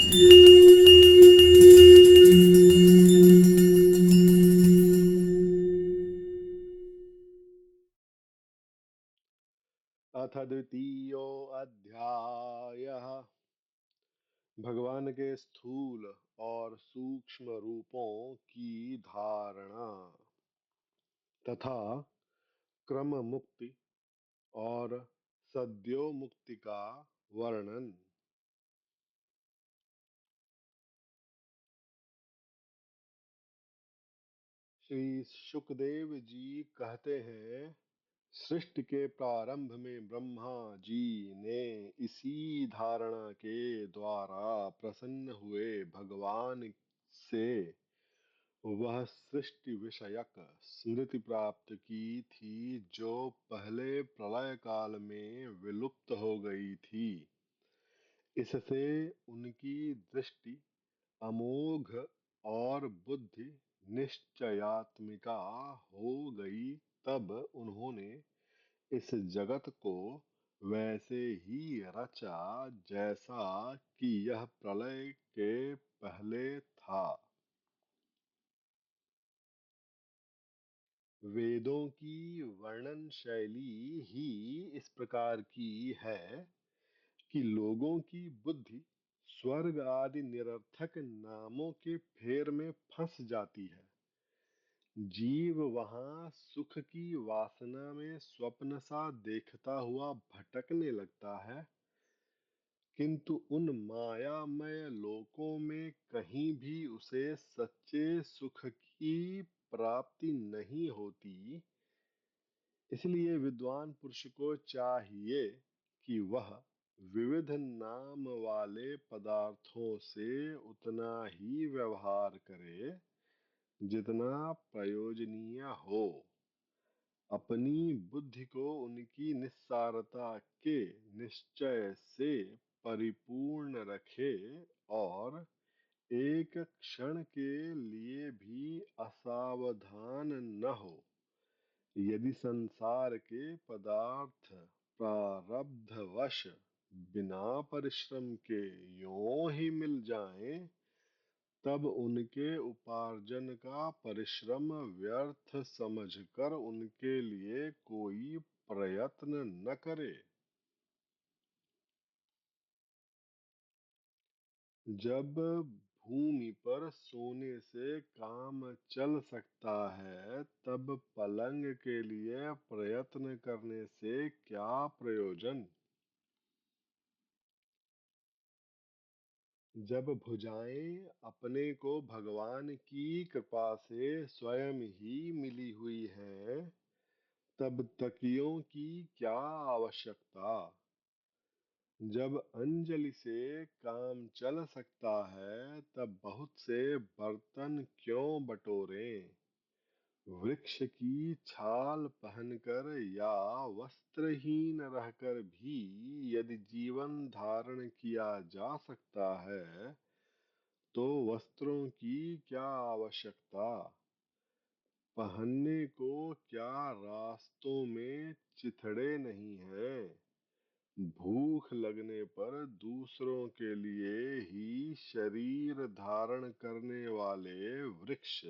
अथ द्वितीयोऽध्यायः। भगवान के स्थूल और सूक्ष्म रूपों की धारणा तथा क्रम मुक्ति और सद्यो मुक्ति का वर्णन। श्री सुखदेव जी कहते हैं, सृष्टि के प्रारंभ में ब्रह्मा जी ने इसी धारणा के द्वारा प्रसन्न हुए भगवान से वह सृष्टि विषयक स्मृति प्राप्त की थी जो पहले प्रलय काल में विलुप्त हो गई थी। इससे उनकी दृष्टि अमोघ और बुद्धि निश्चयात्मिका हो गई। तब उन्होंने इस जगत को वैसे ही रचा जैसा कि यह प्रलय के पहले था। वेदों की वर्णन शैली ही इस प्रकार की है कि लोगों की बुद्धि स्वर्ग आदि निरर्थक नामों के फेर में फंस जाती है। जीव वहां सुख की वासना में स्वप्न सा देखता हुआ भटकने लगता है, किंतु उन मायामय लोकों में कहीं भी उसे सच्चे सुख की प्राप्ति नहीं होती। इसलिए विद्वान पुरुष को चाहिए कि वह विविध नाम वाले पदार्थों से उतना ही व्यवहार करे जितना प्रयोजनीय हो। अपनी बुद्धि को उनकी निस्सारता के निश्चय से परिपूर्ण रखे और एक क्षण के लिए भी असावधान न हो। यदि संसार के पदार्थ प्रारब्धवश बिना परिश्रम के यों ही मिल जाएं, तब उनके उपार्जन का परिश्रम व्यर्थ समझकर उनके लिए कोई प्रयत्न न करे। जब भूमि पर सोने से काम चल सकता है, तब पलंग के लिए प्रयत्न करने से क्या प्रयोजन। जब भुजाएं अपने को भगवान की कृपा से स्वयं ही मिली हुई हैं, तब तकियों की क्या आवश्यकता। जब अंजलि से काम चल सकता है, तब बहुत से बर्तन क्यों बटोरें। वृक्ष की छाल पहनकर या वस्त्रहीन रहकर भी यदि जीवन धारण किया जा सकता है, तो वस्त्रों की क्या आवश्यकता। पहनने को क्या रास्तों में चिथड़े नहीं हैं। भूख लगने पर दूसरों के लिए ही शरीर धारण करने वाले वृक्ष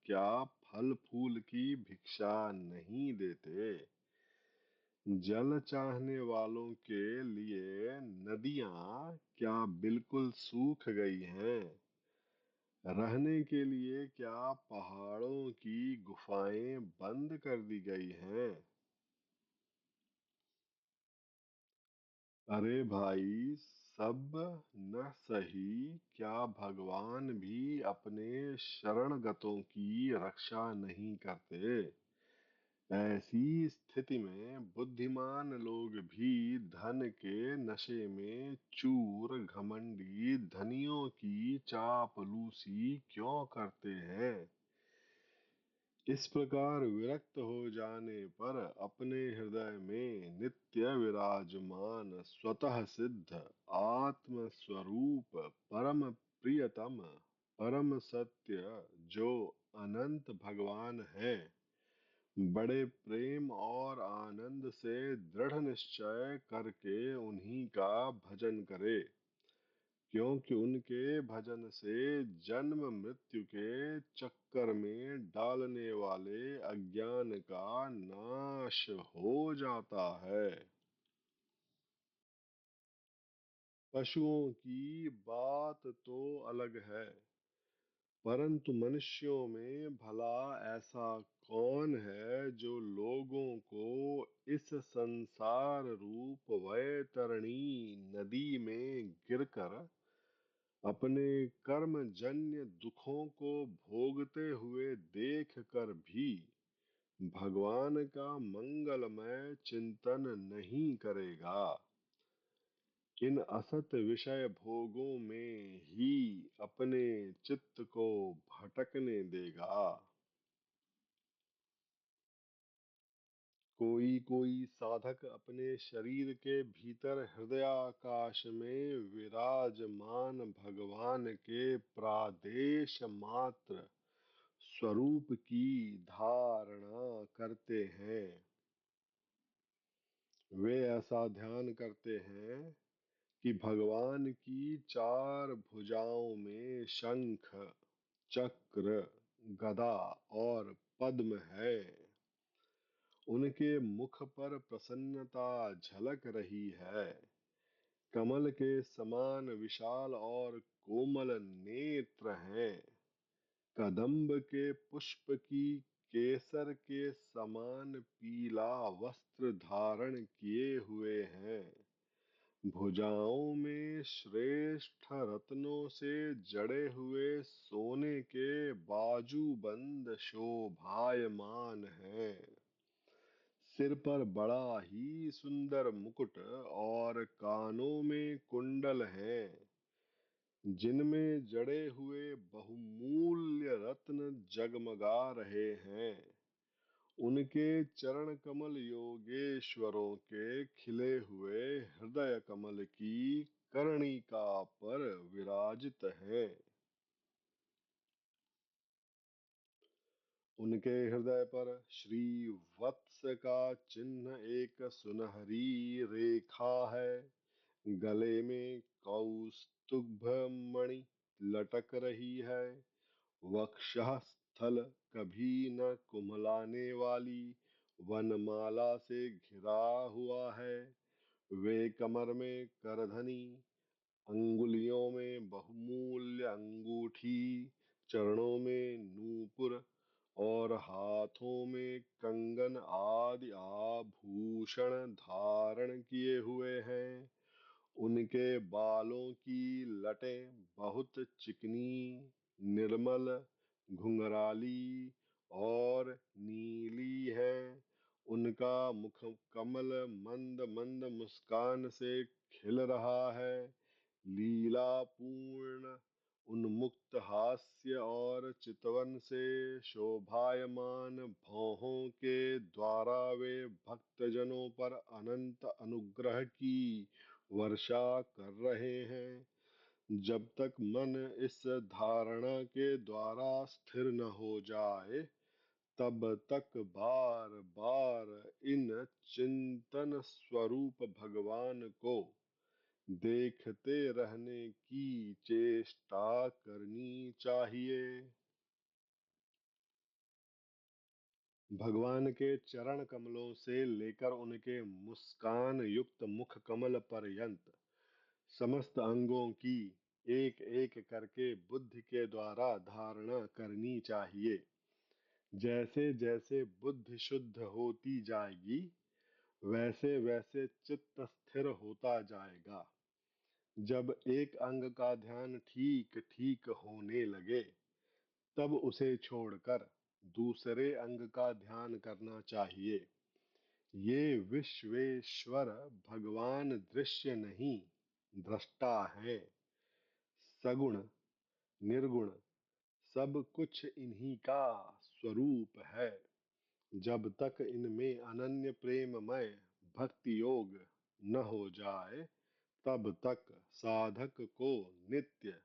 क्या फल फूल की भिक्षा नहीं देते। जल चाहने वालों के लिए नदियां क्या बिल्कुल सूख गई हैं। रहने के लिए क्या पहाड़ों की गुफाएं बंद कर दी गई हैं। अरे भाई, सब न सही, क्या भगवान भी अपने शरणगतों की रक्षा नहीं करते। ऐसी स्थिति में बुद्धिमान लोग भी धन के नशे में चूर घमंडी धनियों की चापलूसी क्यों करते हैं। इस प्रकार विरक्त हो जाने पर अपने हृदय में नित्य विराजमान स्वतः सिद्ध आत्म स्वरूप परम प्रियतम परम सत्य जो अनंत भगवान है, बड़े प्रेम और आनंद से दृढ़ निश्चय करके उन्हीं का भजन करे। क्योंकि उनके भजन से जन्म मृत्यु के चक्कर में डालने वाले अज्ञान का नाश हो जाता है। पशुओं की बात तो अलग है, परंतु मनुष्यों में भला ऐसा कौन है जो लोगों को इस संसार रूप वैतरणी नदी में गिरकर अपने कर्मजन्य दुखों को भोगते हुए देख कर भी भगवान का मंगलमय चिंतन नहीं करेगा। इन असत विषय भोगों में ही अपने चित्त को भटकने देगा। कोई कोई साधक अपने शरीर के भीतर हृदयाकाश में विराजमान भगवान के प्रादेश मात्र स्वरूप की धारणा करते हैं। वे ऐसा ध्यान करते हैं कि भगवान की चार भुजाओं में शंख, चक्र, गदा और पद्म है। उनके मुख पर प्रसन्नता झलक रही है। कमल के समान विशाल और कोमल नेत्र हैं। कदम्ब के पुष्प की केसर के समान पीला वस्त्र धारण किए हुए हैं। भुजाओं में श्रेष्ठ रत्नों से जड़े हुए सोने के बाजूबंद शोभायमान हैं। सिर पर बड़ा ही सुंदर मुकुट और कानों में कुंडल हैं, जिनमें जड़े हुए बहुमूल्य रत्न जगमगा रहे हैं। उनके चरण कमल योगेश्वरों के खिले हुए हृदय कमल की कर्णिका पर विराजित हैं। उनके हृदय पर श्री वत्स का चिन्ह एक सुनहरी रेखा है। गले में कौस्तुभ मणि लटक रही है। वक्षस्थल कभी न कुम्हलाने वाली वनमाला से घिरा हुआ है। वे कमर में करधनी, अंगुलियों में बहुमूल्य अंगूठी, चरणों में नूपुर और हाथों में कंगन आदि आभूषण धारण किए हुए हैं। उनके बालों की लटें बहुत चिकनी, निर्मल, घुंघराली और नीली हैं। उनका मुख कमल मंद मंद मुस्कान से खिल रहा है। लीलापूर्ण उन्मुक्त हास्य और चितवन से शोभायमान भौहों के द्वारा वे भक्तजनों पर अनंत अनुग्रह की वर्षा कर रहे हैं। जब तक मन इस धारणा के द्वारा स्थिर न हो जाए, तब तक बार बार इन चिंतन स्वरूप भगवान को देखते रहने की चेष्टा करनी चाहिए। भगवान के चरण कमलों से लेकर उनके मुस्कान युक्त मुख कमल पर्यंत समस्त अंगों की एक एक करके बुद्धि के द्वारा धारणा करनी चाहिए। जैसे जैसे बुद्धि शुद्ध होती जाएगी, वैसे वैसे चित्त स्थिर होता जाएगा। जब एक अंग का ध्यान ठीक ठीक होने लगे, तब उसे छोड़कर दूसरे अंग का ध्यान करना चाहिए। ये विश्वेश्वर भगवान दृश्य नहीं, दृष्टा है। सगुण निर्गुण सब कुछ इन्हीं का स्वरूप है। जब तक इनमें अनन्य प्रेममय भक्ति योग न हो जाए, तब तक साधक को नित्य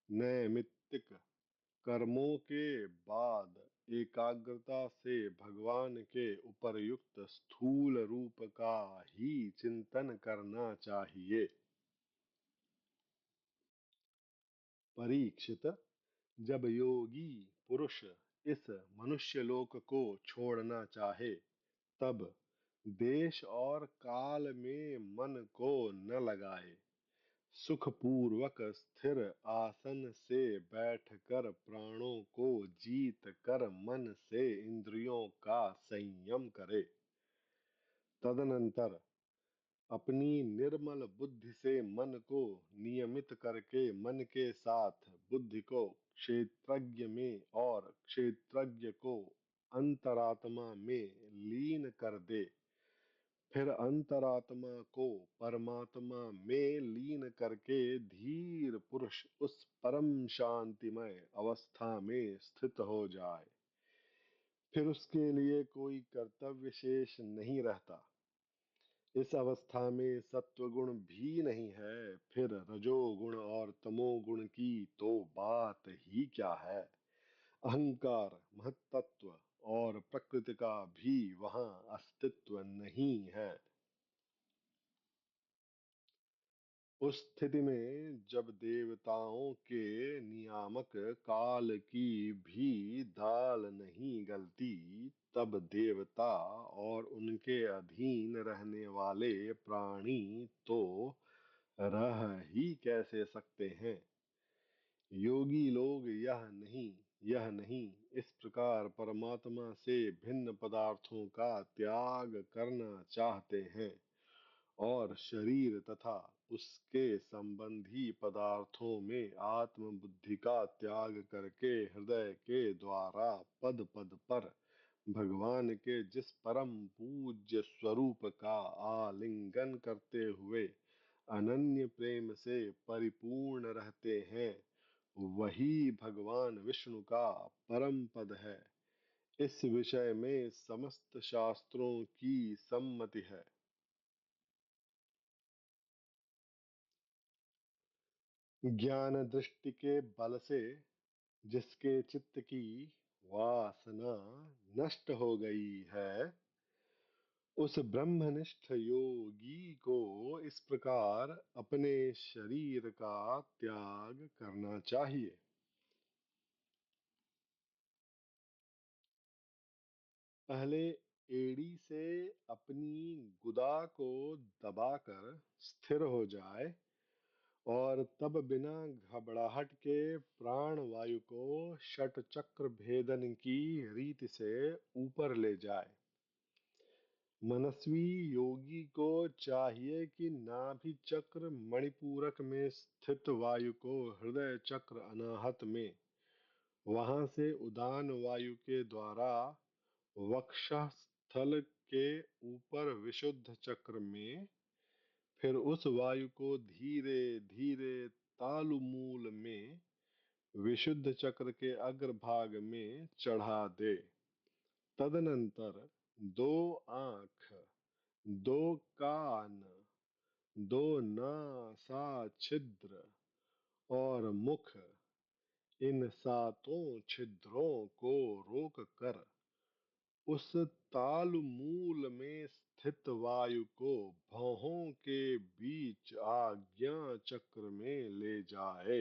नैमित्तिक कर्मों के बाद एकाग्रता से भगवान के उपर्युक्त स्थूल रूप का ही चिंतन करना चाहिए। परीक्षित, जब योगी पुरुष इस मनुष्यलोक को छोड़ना चाहे, तब देश और काल में मन को न लगाए, सुखपूर्वक स्थिर आसन से बैठकर प्राणों को जीत कर मन से इंद्रियों का संयम करे। तदनंतर अपनी निर्मल बुद्धि से मन को नियमित करके मन के साथ बुद्धि को क्षेत्रज्ञ में और क्षेत्रज्ञ को अंतरात्मा में लीन कर दे। फिर अंतरात्मा को परमात्मा में लीन करके धीर पुरुष उस परम शांतिमय अवस्था में स्थित हो जाए। फिर उसके लिए कोई कर्तव्य शेष नहीं रहता। इस अवस्था में सत्वगुण भी नहीं है, फिर रजोगुण और तमोगुण की तो बात ही क्या है। अहंकार, महत्त्व और प्रकृति का भी वहां अस्तित्व नहीं है। उस स्थिति में जब देवताओं के नियामक काल की भी दाल नहीं गलती, तब देवता और उनके अधीन रहने वाले प्राणी तो रह ही कैसे सकते हैं। योगी लोग यह नहीं इस प्रकार परमात्मा से भिन्न पदार्थों का त्याग करना चाहते हैं और शरीर तथा उसके संबंधी पदार्थों में आत्म बुद्धि का त्याग करके हृदय के द्वारा पद पद पर भगवान के जिस परम पूज्य स्वरूप का आलिंगन करते हुए अनन्य प्रेम से परिपूर्ण रहते हैं, वही भगवान विष्णु का परम पद है। इस विषय में समस्त शास्त्रों की सम्मति है। ज्ञान दृष्टि के बल से जिसके चित्त की वासना नष्ट हो गई है, उस ब्रह्मनिष्ठ योगी को इस प्रकार अपने शरीर का त्याग करना चाहिए। पहले एड़ी से अपनी गुदा को दबाकर स्थिर हो जाए और तब बिना घबराहट के प्राण वायु को षट चक्र भेदन की रीति से ऊपर ले जाए। मनस्वी योगी को चाहिए कि नाभि चक्र मणिपूरक में स्थित वायु को हृदय चक्र अनाहत में, वहां से उदान वायु के द्वारा वक्षस्थल के ऊपर विशुद्ध चक्र में, फिर उस वायु को धीरे धीरे तालुमूल में विशुद्ध चक्र के अग्रभाग में चढ़ा दे। तदनंतर दो आंख, दो कान, दो नासा छिद्र और मुख, इन सातों छिद्रों को रोक कर उस तालुमूल में स्थित वायु को भौहों के बीच आज्ञा चक्र में ले जाए।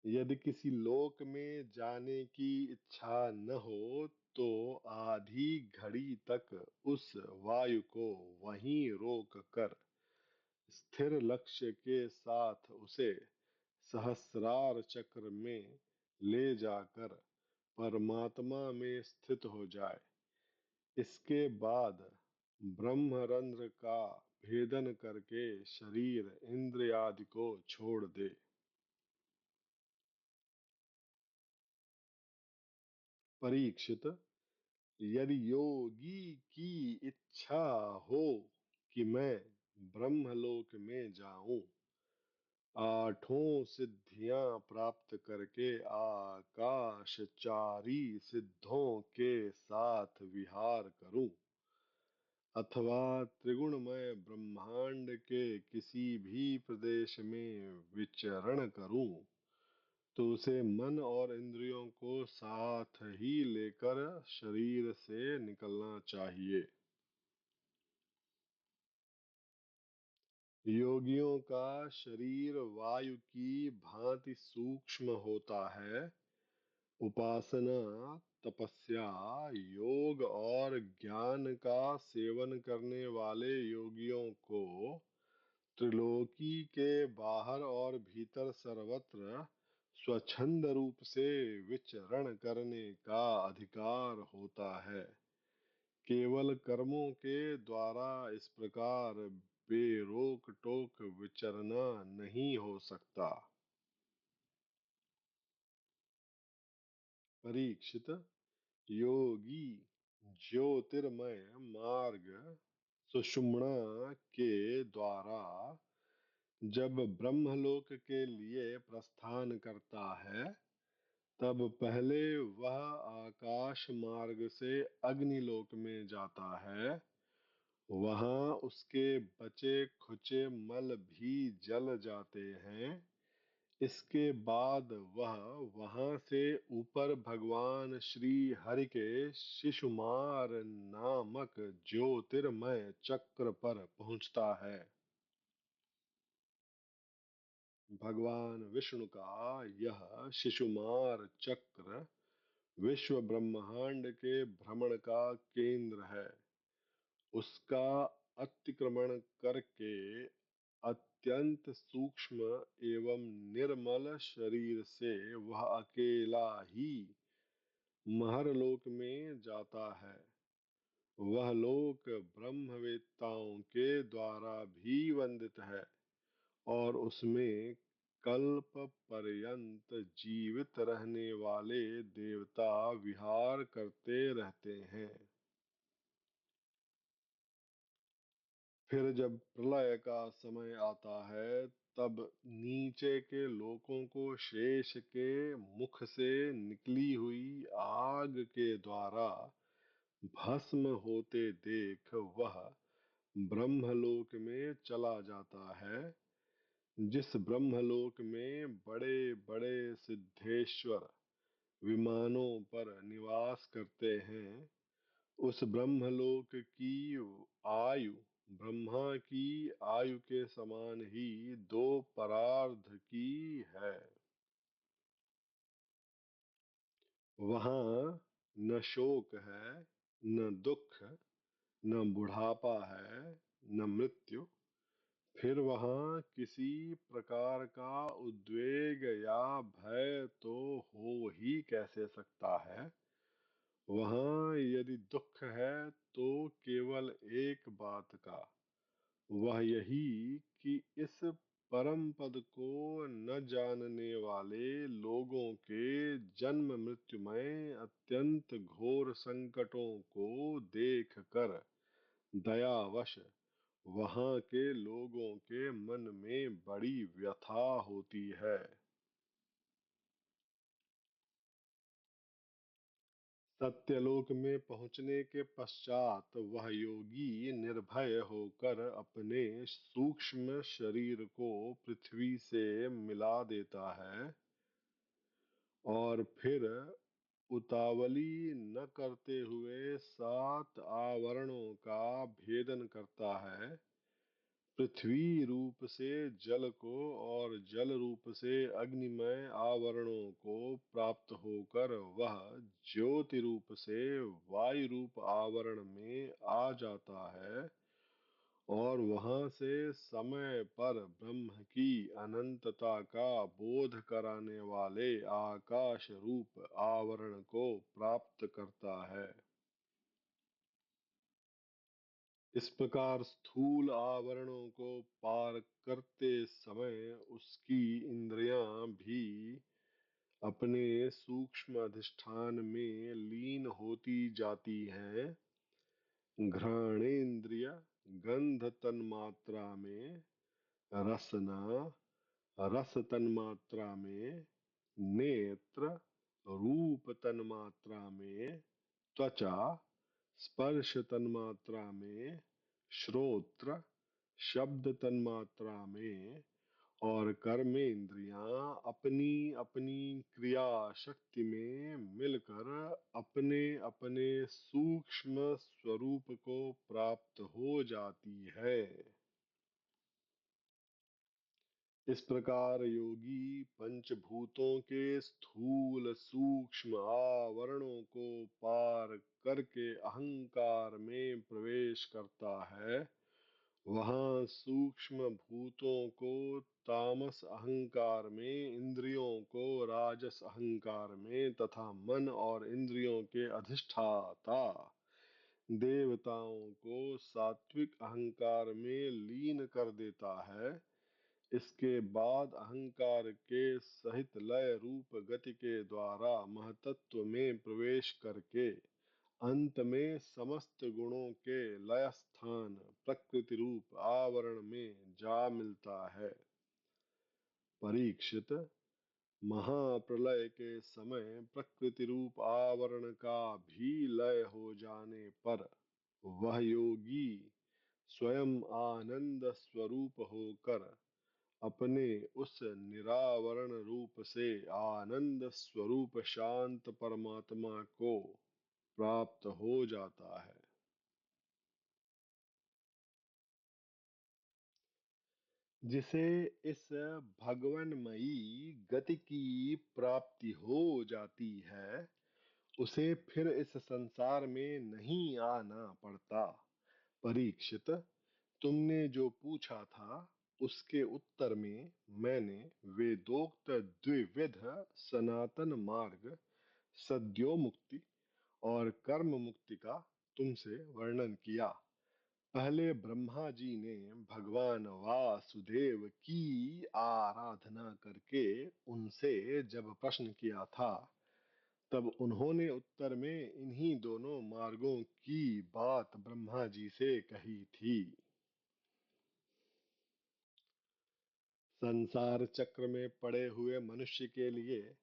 यदि किसी लोक में जाने की इच्छा न हो तो आधी घड़ी तक उस वायु को वहीं रोक कर स्थिर लक्ष्य के साथ उसे सहस्रार चक्र में ले जाकर परमात्मा में स्थित हो जाए। इसके बाद ब्रह्मरंध्र का भेदन करके शरीर इंद्रियादि को छोड़ दे। परीक्षित, यदि योगी की इच्छा हो कि मैं ब्रह्मलोक में जाऊं, आठों सिद्धियां प्राप्त करके आकाशचारी सिद्धों के साथ विहार करूं, अथवा त्रिगुणमय ब्रह्मांड के किसी भी प्रदेश में विचरण करूं, तो उसे मन और इंद्रियों को साथ ही लेकर शरीर से निकलना चाहिए। योगियों का शरीर वायु की भांति सूक्ष्म होता है। उपासना, तपस्या, योग और ज्ञान का सेवन करने वाले योगियों को त्रिलोकी के बाहर और भीतर सर्वत्र स्वच्छंद रूप से विचरण करने का अधिकार होता है। केवल कर्मों के द्वारा इस प्रकार बेरोक टोक विचरना नहीं हो सकता। परीक्षित, योगी ज्योतिर्मय मार्ग सुषुम्ना के द्वारा जब ब्रह्मलोक के लिए प्रस्थान करता है, तब पहले वह आकाश मार्ग से अग्निलोक में जाता है। वहां उसके बचे खुचे मल भी जल जाते हैं। इसके बाद वह वहां से ऊपर भगवान श्री हरि के शिशुमार नामक ज्योतिर्मय चक्र पर पहुंचता है। भगवान विष्णु का यह शिशुमार चक्र विश्व ब्रह्मांड के भ्रमण का केंद्र है। उसका अतिक्रमण करके अत्यंत सूक्ष्म एवं निर्मल शरीर से वह अकेला ही महरलोक में जाता है। वह लोक ब्रह्मवेत्ताओं के द्वारा भी वंदित है और उसमें कल्प पर्यंत जीवित रहने वाले देवता विहार करते रहते हैं। फिर जब प्रलय का समय आता है, तब नीचे के लोकों को शेष के मुख से निकली हुई आग के द्वारा भस्म होते देख वह ब्रह्मलोक में चला जाता है। जिस ब्रह्मलोक में बड़े बड़े सिद्धेश्वर विमानों पर निवास करते हैं, उस ब्रह्मलोक की आयु ब्रह्मा की आयु के समान ही दो परार्ध की है। वहां न शोक है, न दुख, न बुढ़ापा है, न मृत्यु। फिर वहां किसी प्रकार का उद्वेग या भय तो हो ही कैसे सकता है। वहां यदि दुख है तो केवल एक बात का, वह यही कि इस परम पद को न जानने वाले लोगों के जन्म मृत्युमय अत्यंत घोर संकटों को देखकर दयावश वहां के लोगों के मन में बड़ी व्यथा होती है। सत्यलोक में पहुंचने के पश्चात वह योगी निर्भय होकर अपने सूक्ष्म शरीर को पृथ्वी से मिला देता है और फिर उतावली न करते हुए 7 आवरणों का भेदन करता है। पृथ्वी रूप से जल को और जल रूप से अग्निमय आवरणों को प्राप्त होकर वह ज्योति रूप से वायु रूप आवरण में आ जाता है और वहां से समय पर ब्रह्म की अनंतता का बोध कराने वाले आकाश रूप आवरण को प्राप्त करता है। इस प्रकार स्थूल आवरणों को पार करते समय उसकी इंद्रियां भी अपने सूक्ष्म अधिष्ठान में लीन होती जाती हैं। घ्राणेन्द्रिय गंध तन्मात्रा में, रसना रस तन्मात्रा में, नेत्र रूप तन्मात्रा में, त्वचा स्पर्श तन्मात्रा में, श्रोत्र शब्द तन्मात्रा में और कर्मेंद्रियां अपनी अपनी क्रिया शक्ति में मिलकर अपने अपने सूक्ष्म स्वरूप को प्राप्त हो जाती है। इस प्रकार योगी पंचभूतों के स्थूल सूक्ष्म आवरणों को पार करके अहंकार में प्रवेश करता है। वहां सूक्ष्म भूतों को तामस अहंकार में, इंद्रियों को राजस अहंकार में तथा मन और इंद्रियों के अधिष्ठाता देवताओं को सात्विक अहंकार में लीन कर देता है। इसके बाद अहंकार के सहित लय रूप गति के द्वारा महतत्व में प्रवेश करके अंत में समस्त गुणों के लय स्थान प्रकृति रूप आवरण में जा मिलता है। परीक्षित, महाप्रलय के समय प्रकृति रूप आवरण का भी लय हो जाने पर वह योगी स्वयं आनंद स्वरूप होकर अपने उस निरावरण रूप से आनंद स्वरूप शांत परमात्मा को प्राप्त हो जाता है। जिसे इस भगवनमयी गति की प्राप्ति हो जाती है, उसे फिर इस संसार में नहीं आना पड़ता। परीक्षित, तुमने जो पूछा था उसके उत्तर में मैंने वेदोक्त द्विविध सनातन मार्ग, सद्यो मुक्ति और कर्म मुक्ति का तुमसे वर्णन किया। पहले ब्रह्मा जी ने भगवान वासुदेव की आराधना करके उनसे जब प्रश्न किया था, तब उन्होंने उत्तर में इन्हीं दोनों मार्गों की बात ब्रह्मा जी से कही थी। संसार चक्र में पड़े हुए मनुष्य के लिए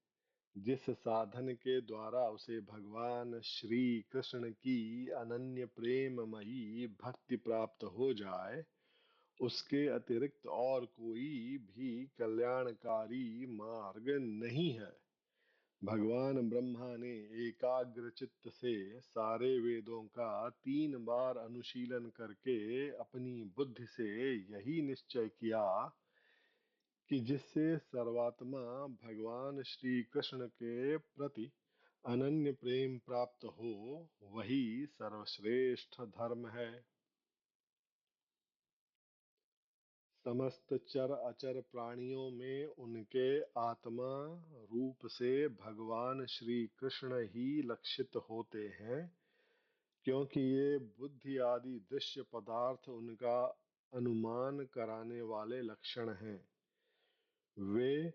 जिस साधन के द्वारा उसे भगवान श्री कृष्ण की अनन्य प्रेममयी भक्ति प्राप्त हो जाए, उसके अतिरिक्त और कोई भी कल्याणकारी मार्ग नहीं है। भगवान ब्रह्मा ने एकाग्र चित्त से सारे वेदों का 3 बार अनुशीलन करके अपनी बुद्धि से यही निश्चय किया कि जिससे सर्वात्मा भगवान श्री कृष्ण के प्रति अनन्य प्रेम प्राप्त हो, वही सर्वश्रेष्ठ धर्म है। समस्त चर अचर प्राणियों में उनके आत्मा रूप से भगवान श्री कृष्ण ही लक्षित होते हैं, क्योंकि ये बुद्धि आदि दृश्य पदार्थ उनका अनुमान कराने वाले लक्षण हैं। वे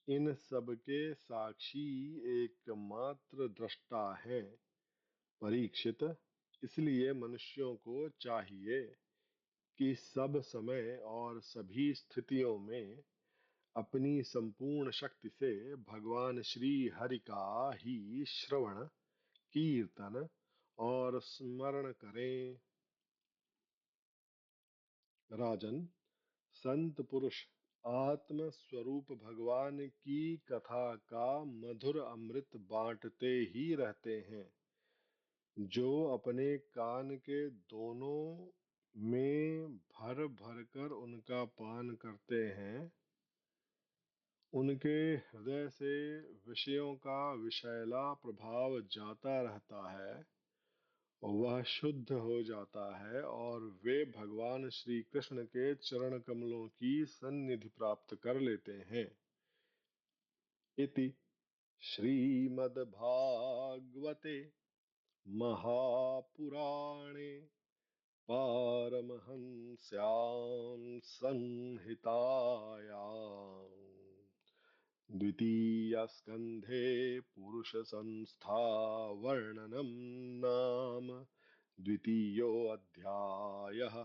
इन सब के साक्षी एकमात्र दृष्टा हैं। परीक्षित, इसलिए मनुष्यों को चाहिए कि सब समय और सभी स्थितियों में अपनी संपूर्ण शक्ति से भगवान श्री हरि का ही श्रवण, कीर्तन और स्मरण करें। राजन, संत पुरुष आत्म स्वरूप भगवान की कथा का मधुर अमृत बांटते ही रहते हैं। जो अपने कान के दोनों में भर भर कर उनका पान करते हैं, उनके हृदय से विषयों का विषैला प्रभाव जाता रहता है, वह शुद्ध हो जाता है और वे भगवान श्री कृष्ण के चरण कमलों की सन्निधि प्राप्त कर लेते हैं। इति श्रीमद्भागवते महापुराणे पारमहंस्यां संहितायां द्वितीयस्कन्धे पुरुषसंस्थावर्णनं नाम द्वितीयोऽध्यायः।